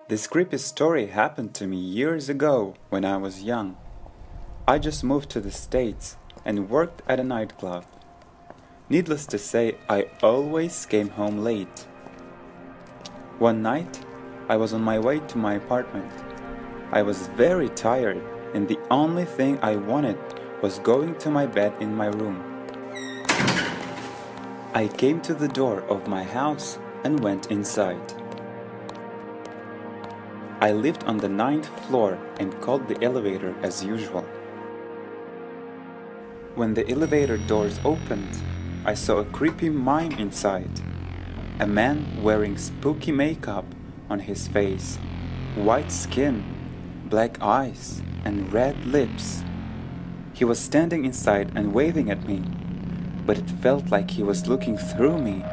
This creepy story happened to me years ago when I was young. I just moved to the States and worked at a nightclub. Needless to say, I always came home late. One night, I was on my way to my apartment. I was very tired, and the only thing I wanted was going to my bed in my room. I came to the door of my house and went inside. I lived on the 9th floor and called the elevator as usual. When the elevator doors opened, I saw a creepy mime inside. A man wearing spooky makeup on his face, white skin, black eyes, and red lips. He was standing inside and waving at me, but it felt like he was looking through me.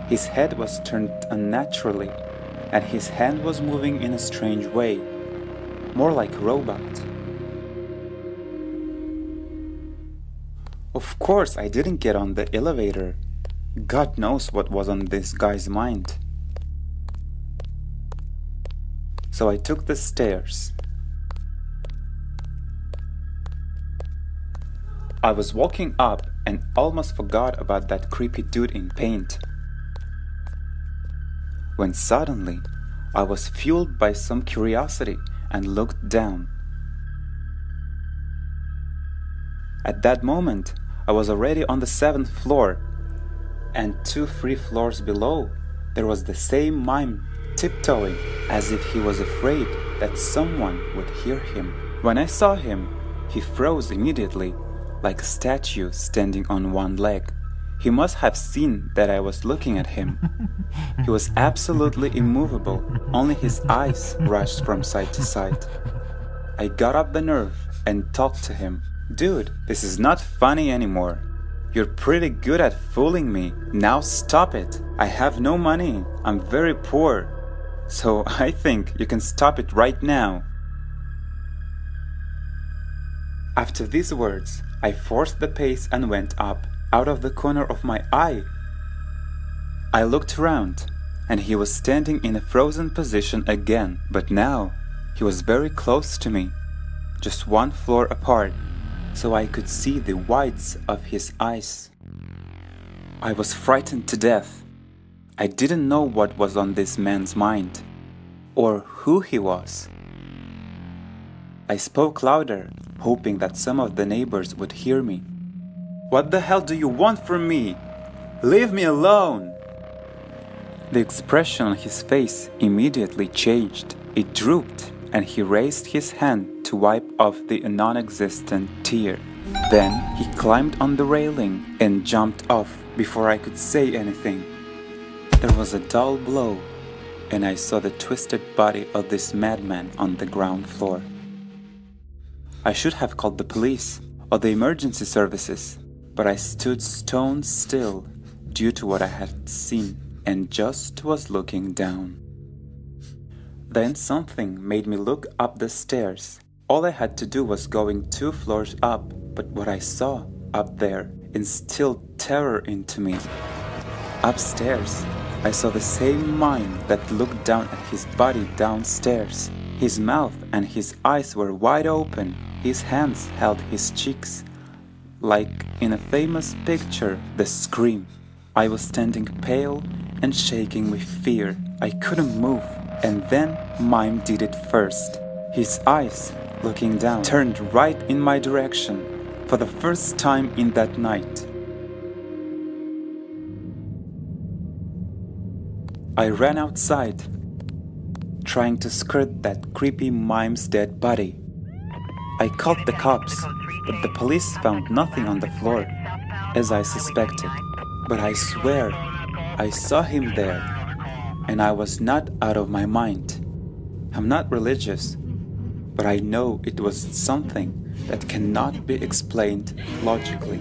His head was turned unnaturally, and his hand was moving in a strange way, more like a robot. Of course, I didn't get on the elevator. God knows what was on this guy's mind. So I took the stairs. I was walking up and almost forgot about that creepy dude in paint. When suddenly, I was fueled by some curiosity and looked down. At that moment, I was already on the 7th floor, and 2 free floors below, there was the same mime tiptoeing as if he was afraid that someone would hear him. When I saw him, he froze immediately, like a statue standing on one leg. He must have seen that I was looking at him. He was absolutely immovable, only his eyes rushed from side to side. I got up the nerve and talked to him. Dude, this is not funny anymore. You're pretty good at fooling me. Now stop it. I have no money. I'm very poor. So I think you can stop it right now. After these words, I forced the pace and went up, out of the corner of my eye. I looked around, and he was standing in a frozen position again, but now he was very close to me, just 1 floor apart, so I could see the whites of his eyes. I was frightened to death. I didn't know what was on this man's mind, or who he was. I spoke louder, hoping that some of the neighbors would hear me. What the hell do you want from me? Leave me alone! The expression on his face immediately changed. It drooped, and he raised his hand to wipe off the non-existent tear. Then he climbed on the railing and jumped off before I could say anything. There was a dull blow, and I saw the twisted body of this madman on the ground floor. I should have called the police or the emergency services, but I stood stone still due to what I had seen and just was looking down. Then something made me look up the stairs. All I had to do was going 2 floors up, but what I saw up there instilled terror into me. Upstairs, I saw the same mime that looked down at his body downstairs. His mouth and his eyes were wide open. His hands held his cheeks, like in a famous picture, The Scream. I was standing pale and shaking with fear. I couldn't move, and then Mime did it first. His eyes, looking down, turned right in my direction for the first time in that night. I ran outside, trying to skirt that creepy mime's dead body. I called the cops, but the police found nothing on the floor, as I suspected. But I swear, I saw him there, and I was not out of my mind. I'm not religious, but I know it was something that cannot be explained logically.